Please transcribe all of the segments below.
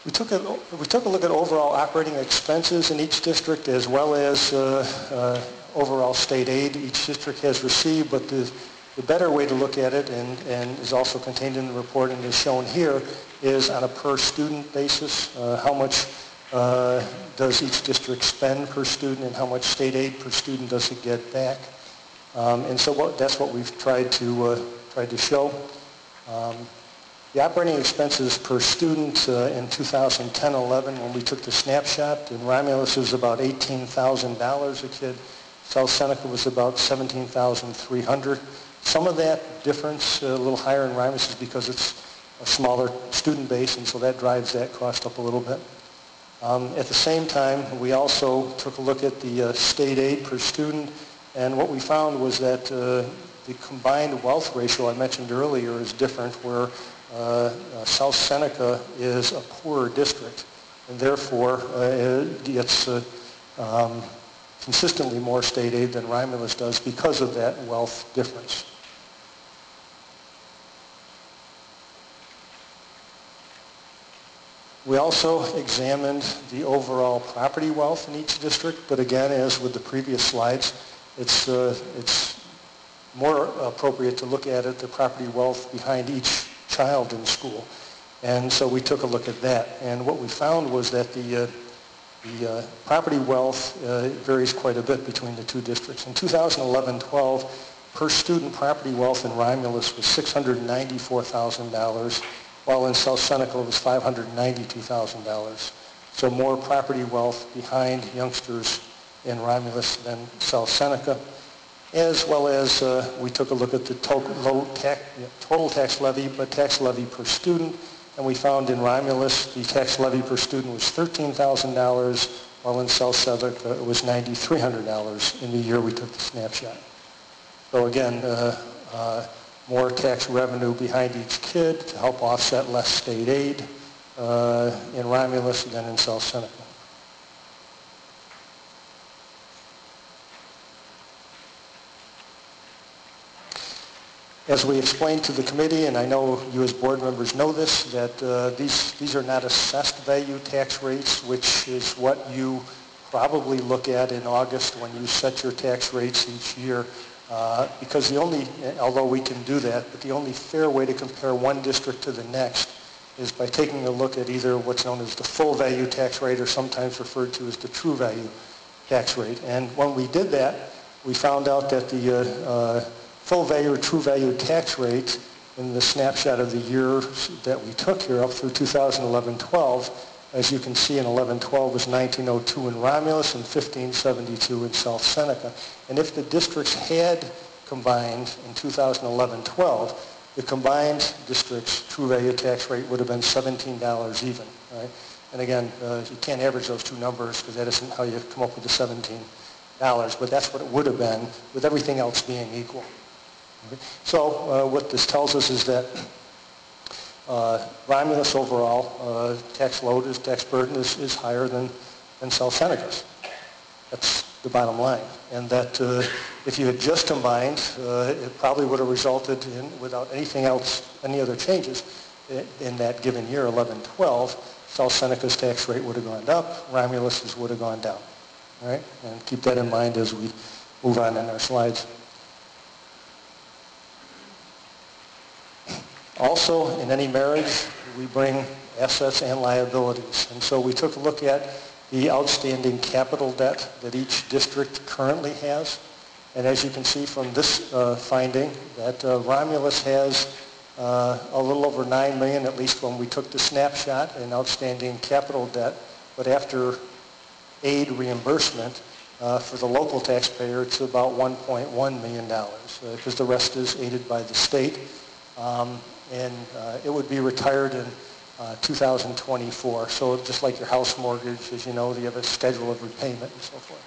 We took a look at overall operating expenses in each district as well as overall state aid each district has received, but the better way to look at it, and is also contained in the report and is shown here, is on a per student basis. How much does each district spend per student and how much state aid per student does it get back? And so that's what we've tried to show. The operating expenses per student in 2010-11, when we took the snapshot, in Romulus it was about $18,000 a kid. South Seneca was about $17,300. Some of that difference, a little higher in Romulus, is because it's a smaller student base, and so that drives that cost up a little bit. At the same time, we also took a look at the state aid per student, and what we found was that the combined wealth ratio I mentioned earlier is different, where South Seneca is a poorer district, and therefore it gets consistently more state aid than Romulus does because of that wealth difference. We also examined the overall property wealth in each district, but again, as with the previous slides, it's more appropriate to look at it, the property wealth behind each child in school. And so we took a look at that. And what we found was that the property wealth varies quite a bit between the two districts. In 2011-12, per student property wealth in Romulus was $694,000, while in South Seneca it was $592,000. So more property wealth behind youngsters in Romulus than South Seneca, as well as we took a look at the total tax levy, but tax levy per student, and we found in Romulus the tax levy per student was $13,000, while in South Seneca it was $9,300 in the year we took the snapshot. So again, more tax revenue behind each kid to help offset less state aid in Romulus than in South Seneca. As we explained to the committee, and I know you as board members know this, that these are not assessed value tax rates, which is what you probably look at in August when you set your tax rates each year. Because although we can do that, but the only fair way to compare one district to the next is by taking a look at either what's known as the full value tax rate, or sometimes referred to as the true value tax rate. And when we did that, we found out that the full value or true value tax rate in the snapshot of the year that we took here up through 2011-12, as you can see in 11-12 was 1902 in Romulus and 1572 in South Seneca. And if the districts had combined in 2011-12, the combined district's true value tax rate would have been $17 even, right? And again, you can't average those two numbers because that isn't how you come up with the $17, but that's what it would have been with everything else being equal. So what this tells us is that Romulus overall tax load, tax burden is higher than South Seneca's. That's the bottom line. And that if you had just combined, it probably would have resulted in, without anything else, any other changes, in that given year, 11-12, South Seneca's tax rate would have gone up, Romulus's would have gone down. All right? And keep that in mind as we move on in our slides. Also, in any marriage, we bring assets and liabilities. And so we took a look at the outstanding capital debt that each district currently has. And as you can see from this finding, that Romulus has a little over $9 million, at least when we took the snapshot, in outstanding capital debt. But after aid reimbursement for the local taxpayer, it's about $1.1 million, because the rest is aided by the state. And it would be retired in 2024. So just like your house mortgage, as you know, you have a schedule of repayment and so forth.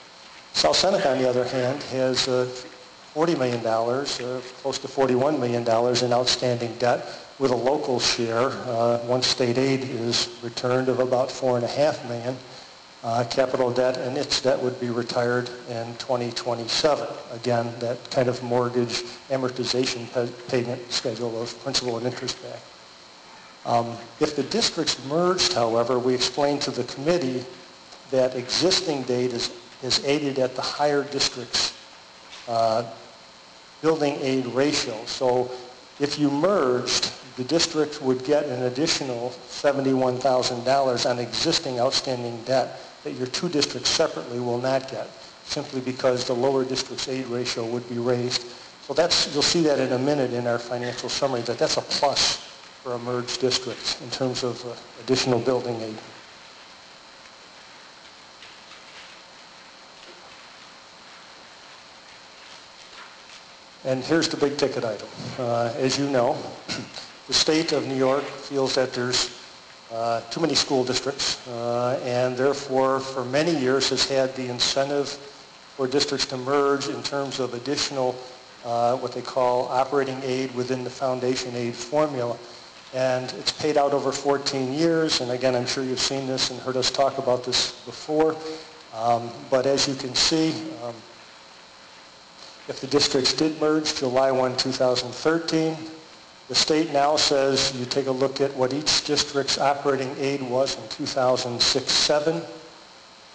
South Seneca, on the other hand, has $40 million, close to $41 million in outstanding debt, with a local share, once state aid is returned, of about $4.5 million. Capital debt, and its debt would be retired in 2027. Again, that kind of mortgage amortization payment schedule of principal and interest back. If the districts merged, however, we explained to the committee that existing aid is aided at the higher district's building aid ratio. So if you merged, the district would get an additional $71,000 on existing outstanding debt that your two districts separately will not get, simply because the lower district's aid ratio would be raised. So you'll see that in a minute in our financial summary, that's a plus for a merged district in terms of additional building aid. And here's the big ticket item. As you know, the state of New York feels that there's too many school districts and therefore for many years has had the incentive for districts to merge in terms of additional what they call operating aid within the foundation aid formula. And it's paid out over 14 years. And again, I'm sure you've seen this and heard us talk about this before. But as you can see, if the districts did merge July 1, 2013, the state now says you take a look at what each district's operating aid was in 2006-07.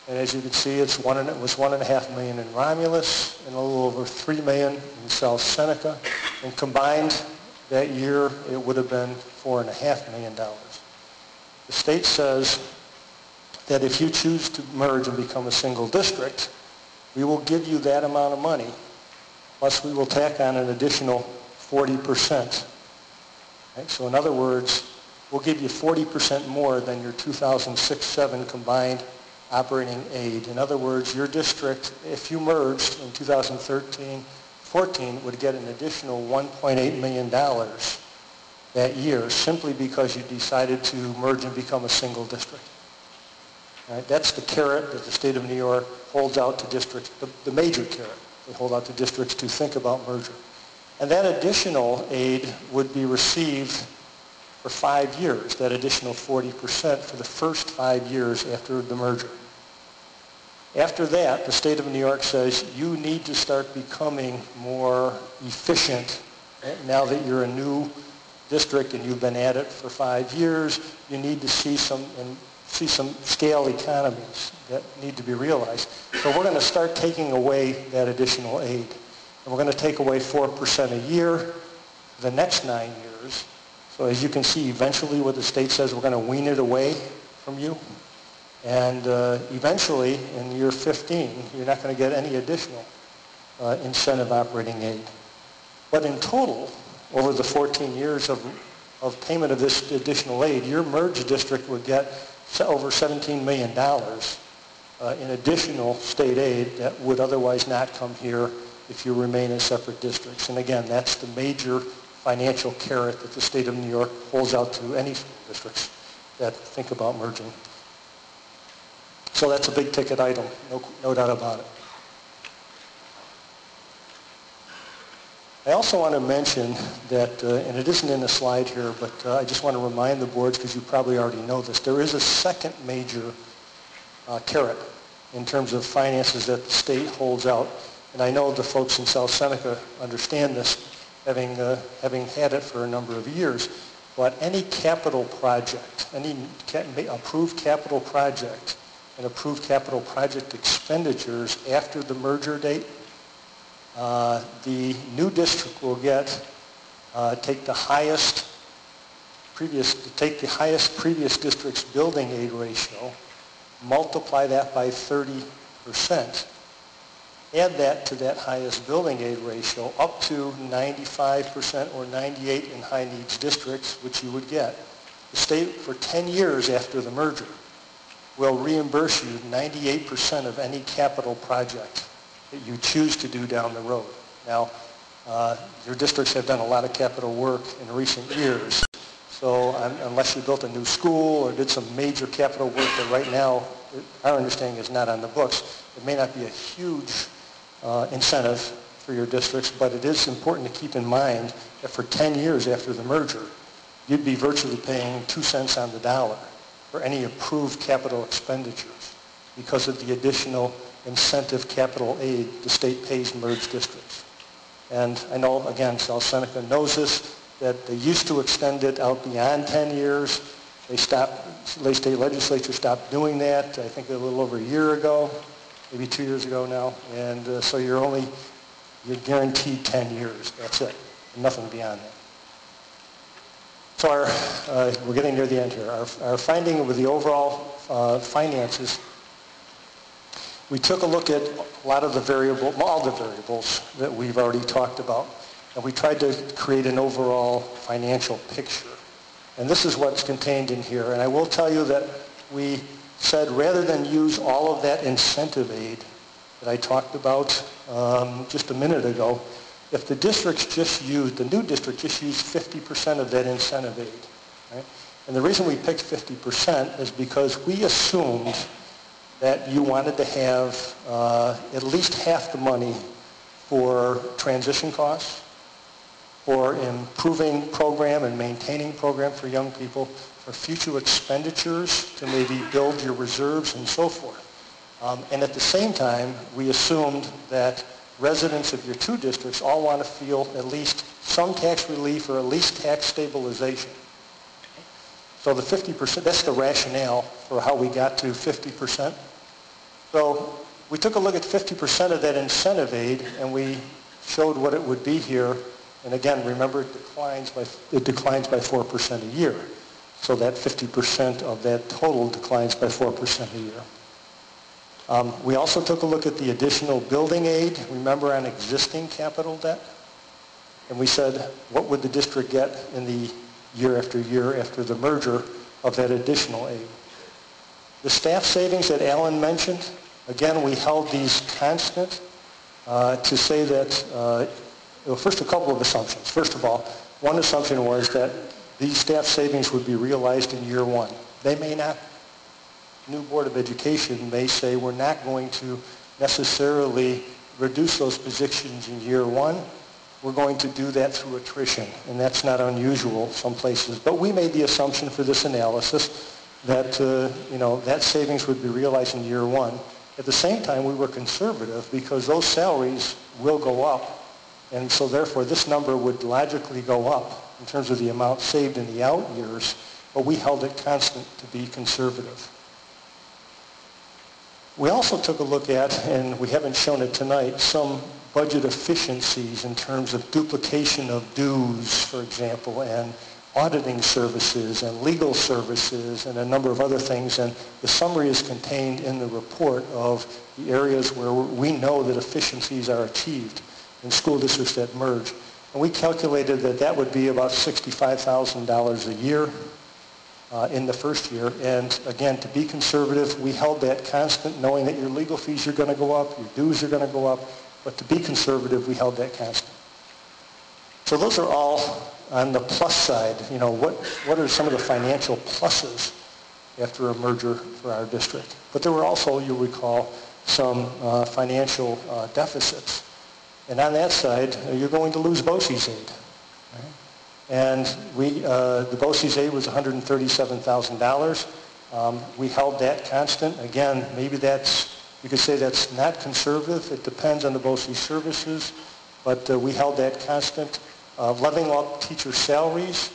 And as you can see, it was $1.5 million in Romulus and a little over $3 million in South Seneca. And combined that year, it would have been $4.5 million. The state says that if you choose to merge and become a single district, we will give you that amount of money, plus we will tack on an additional 40%. Right? So in other words, we'll give you 40% more than your 2006-07 combined operating aid. In other words, your district, if you merged in 2013-14, would get an additional $1.8 million that year simply because you decided to merge and become a single district. Right? That's the carrot that the state of New York holds out to districts, the major carrot they hold out to districts to think about merger. And that additional aid would be received for 5 years, that additional 40% for the first 5 years after the merger. After that, the state of New York says you need to start becoming more efficient. Now that you're a new district and you've been at it for 5 years, you need to see some scale economies that need to be realized. So we're going to start taking away that additional aid. And we're going to take away 4% a year for the next 9 years. So as you can see, eventually what the state says, we're going to wean it away from you. And eventually, in year 15, you're not going to get any additional incentive operating aid. But in total, over the 14 years of payment of this additional aid, your merged district would get over $17 million in additional state aid that would otherwise not come here if you remain in separate districts. And again, that's the major financial carrot that the state of New York holds out to any school districts that think about merging. So that's a big ticket item, no doubt about it. I also want to mention that, and it isn't in the slide here, but I just want to remind the boards, because you probably already know this, there is a second major carrot in terms of finances that the state holds out. And I know the folks in South Seneca understand this, having had it for a number of years. But any capital project, any approved capital project, and approved capital project expenditures after the merger date, the new district will take the highest previous district's building aid ratio, multiply that by 30%, add that to that highest building aid ratio up to 95% or 98% in high needs districts, which you would get. The state, for 10 years after the merger, will reimburse you 98% of any capital project that you choose to do down the road. Now, your districts have done a lot of capital work in recent years, so unless you built a new school or did some major capital work that right now, our understanding is not on the books, it may not be a huge incentive for your districts, but it is important to keep in mind that for 10 years after the merger, you'd be virtually paying 2 cents on the dollar for any approved capital expenditures because of the additional incentive capital aid the state pays merged districts. And I know, again, South Seneca knows this, that they used to extend it out beyond 10 years. They stopped, the state legislature stopped doing that, I think a little over a year ago, maybe 2 years ago now. And so you're guaranteed 10 years, that's it, nothing beyond that. So we're getting near the end here. Our finding with the overall finances, we took a look at a lot of the all the variables that we've already talked about, and we tried to create an overall financial picture. And this is what's contained in here. And I will tell you that we said rather than use all of that incentive aid that I talked about just a minute ago, if the districts the new district just used 50% of that incentive aid, right? And the reason we picked 50% is because we assumed that you wanted to have at least half the money for transition costs, for improving program and maintaining program for young people, for future expenditures to maybe build your reserves and so forth. And at the same time, we assumed that residents of your two districts all want to feel at least some tax relief or at least tax stabilization. So the 50%, that's the rationale for how we got to 50%. So we took a look at 50% of that incentive aid and we showed what it would be here. And again, remember it declines by 4% a year. So that 50% of that total declines by 4% a year. We also took a look at the additional building aid, remember, on existing capital debt. And we said, what would the district get in the year after the merger of that additional aid? The staff savings that Alan mentioned, again, we held these constant to say that, well, first a couple of assumptions. First of all, one assumption was that these staff savings would be realized in year one. They may not. New Board of Education may say we're not going to necessarily reduce those positions in year one. We're going to do that through attrition, and that's not unusual some places. But we made the assumption for this analysis that that savings would be realized in year one. At the same time, we were conservative because those salaries will go up, and so therefore this number would logically go up in terms of the amount saved in the out years, but we held it constant to be conservative. We also took a look at, and we haven't shown it tonight, some budget efficiencies in terms of duplication of dues, for example, and auditing services and legal services and a number of other things. And the summary is contained in the report of the areas where we know that efficiencies are achieved in school districts that merge. And we calculated that that would be about $65,000 a year in the first year. And again, to be conservative, we held that constant, knowing that your legal fees are going to go up, your dues are going to go up, but to be conservative, we held that constant. So those are all on the plus side. What are some of the financial pluses after a merger for our district? But there were also, you'll recall, some financial deficits. And on that side, you're going to lose BOCES aid. Right? And the BOCES aid was $137,000. We held that constant. Again, maybe you could say that's not conservative. It depends on the BOCES services, but we held that constant. Levying up teacher salaries,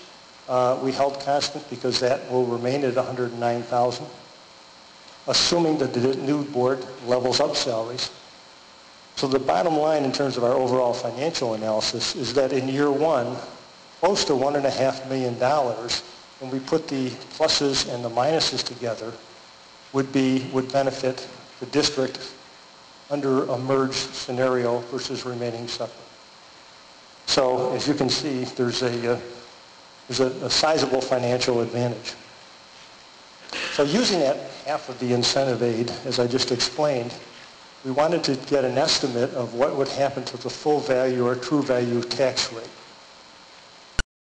we held constant because that will remain at $109,000, assuming that the new board levels up salaries. So the bottom line in terms of our overall financial analysis is that in year one, close to $1.5 million, when we put the pluses and the minuses together, would benefit the district under a merged scenario versus remaining separate. So as you can see, there's a sizable financial advantage. So using that half of the incentive aid, as I just explained, we wanted to get an estimate of what would happen to the full value or true value tax rate.